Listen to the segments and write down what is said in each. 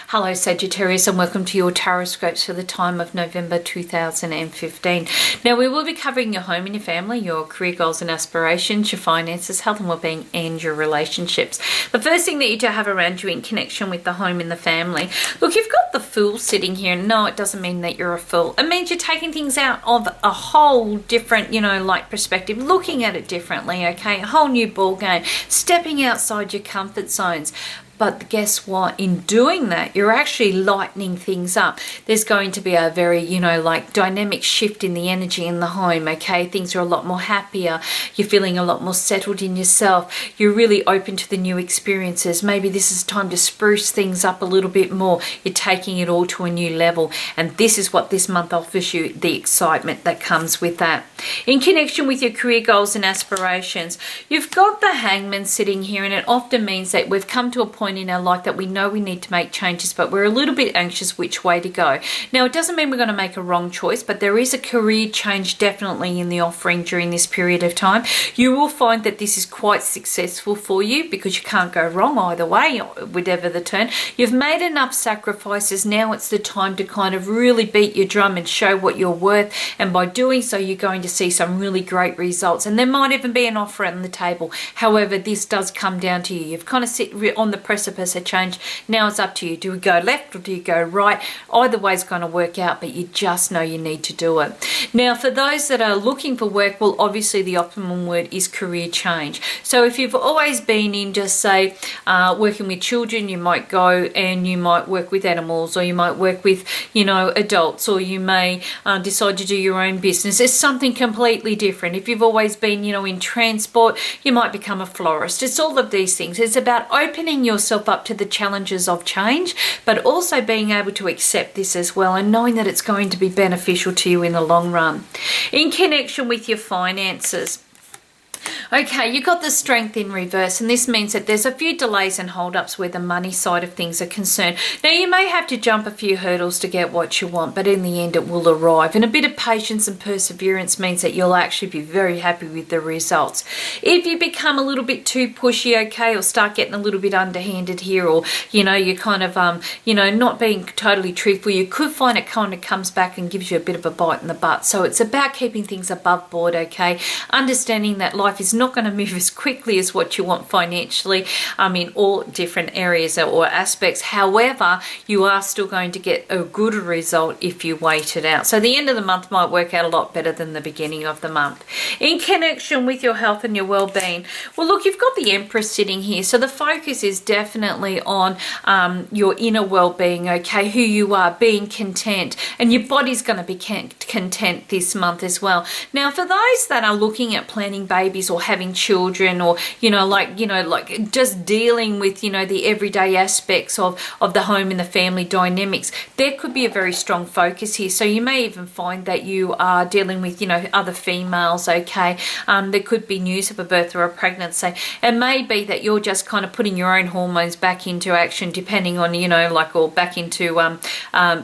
Hello Sagittarius, and welcome to your Tarotscopes for the time of November 2015. Now we will be covering your home and your family, your career goals and aspirations, your finances, health and well-being, and your relationships. The first thing that you do have around you in connection with the home and the family. Look, you've got the Fool sitting here. No, it doesn't mean that you're a fool. It means you're taking things out of a whole different, like perspective, looking at it differently, okay? A whole new ball game, stepping outside your comfort zones. But guess what? In doing that, you're actually lightening things up. There's going to be a very, dynamic shift in the energy in the home, okay? Things are a lot more happier. You're feeling a lot more settled in yourself. You're really open to the new experiences. Maybe this is time to spruce things up a little bit more. You're taking it all to a new level. And this is what this month offers you, the excitement that comes with that. In connection with your career goals and aspirations, you've got the Hangman sitting here, and it often means that we've come to a point in our life that we know we need to make changes, but we're a little bit anxious which way to go. Now, it doesn't mean we're going to make a wrong choice, but there is a career change definitely in the offering during this period of time. You will find that this is quite successful for you because you can't go wrong either way, whatever the turn. You've made enough sacrifices. Now it's the time to kind of really beat your drum and show what you're worth, and by doing so, you're going to see some really great results, and there might even be an offer on the table. However, this does come down to you. You've kind of sit on the precipice of change. Now it's up to you. Do we go left or do you go right? Either way is going to work out, but you just know you need to do it. Now, for those that are looking for work, well, obviously the optimum word is career change. So if you've always been in, just say, working with children, you might go and you might work with animals, or you might work with, adults, or you may decide to do your own business. It's something completely different. If you've always been, in transport, you might become a florist. It's all of these things. It's about opening yourself up to the challenges of change, but also being able to accept this as well, and knowing that it's going to be beneficial to you in the long run. In connection with your finances, okay, you got the Strength in reverse, and this means that there's a few delays and holdups where the money side of things are concerned. Now, you may have to jump a few hurdles to get what you want, but in the end it will arrive. And a bit of patience and perseverance means that you'll actually be very happy with the results. If you become a little bit too pushy, okay, or start getting a little bit underhanded here, or, you're kind of, not being totally truthful, you could find it kind of comes back and gives you a bit of a bite in the butt. So it's about keeping things above board, okay? Understanding that life is not going to move as quickly as what you want financially, in all different areas or aspects. However, you are still going to get a good result if you wait it out. So the end of the month might work out a lot better than the beginning of the month. In connection with your health and your well-being, well, look, you've got the Empress sitting here. So the focus is definitely on your inner well-being, okay, who you are, being content, and your body's going to be content this month as well. Now, for those that are looking at planning babies or having children, or just dealing with the everyday aspects of the home and the family dynamics, there could be a very strong focus here. So you may even find that you are dealing with other females, okay. There could be news of a birth or a pregnancy. It may be that you're just kind of putting your own hormones back into action, depending on or back into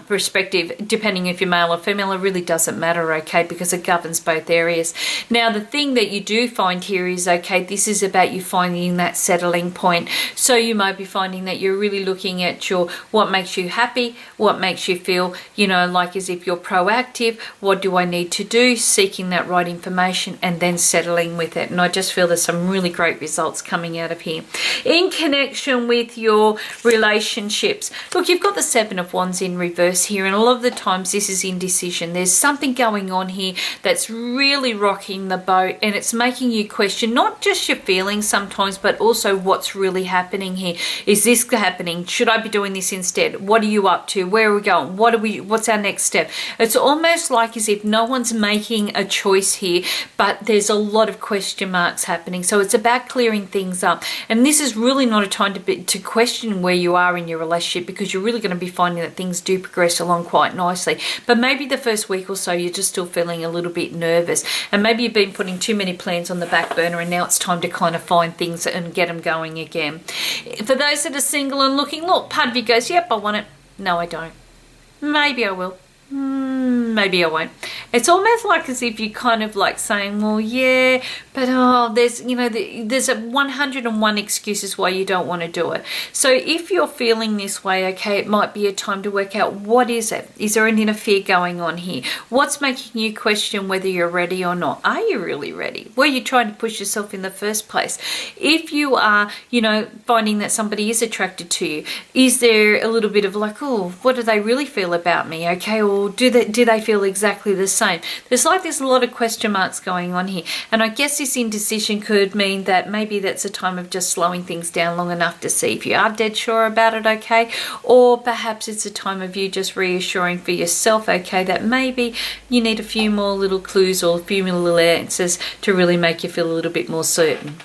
perspective, depending if you're male or female. It really doesn't matter, okay, because it governs both areas. Now, the thing that you do find here is, okay, this is about you finding that settling point. So you might be finding that you're really looking at what makes you happy, what makes you feel, as if you're proactive. What do I need to do? Seeking that right information and then settling with it. And I just feel there's some really great results coming out of here. In connection with your relationships, look, you've got the Seven of Wands in reverse here, and a lot of the times this is indecision. There's something going on here that's really rocking the boat, and it's making you question not just your feelings sometimes, but also what's really happening here. Is this happening? Should I be doing this instead? What are you up to? Where are we going? What's our next step? It's almost like as if no one's making a choice here, but there's a lot of question marks happening. So it's about clearing things up. And this is really not a time to question where you are in your relationship, because you're really going to be finding that things do progress along quite nicely. But maybe the first week or so, you're just still feeling a little bit nervous. And maybe you've been putting too many plans on the back burner, and now it's time to kind of find things and get them going again. For those that are single and looking, look, part of you goes, yep, I want it. No, I don't. Maybe I will. maybe I won't. It's almost like as if you're kind of like saying, well, yeah, but there's, you know, there's 101 excuses why you don't want to do it. So if you're feeling this way, okay, it might be a time to work out, what is it? Is there an inner fear going on here? What's making you question whether you're ready or not? Are you really ready? Were you trying to push yourself in the first place? If you are, you know, finding that somebody is attracted to you, is there a little bit of like, oh, what do they really feel about me? Okay, or do they feel exactly the same? There's a lot of question marks going on here. And I guess this indecision could mean that maybe that's a time of just slowing things down long enough to see if you are dead sure about it, okay? Or perhaps it's a time of you just reassuring for yourself, okay, that maybe you need a few more little clues or a few more little answers to really make you feel a little bit more certain.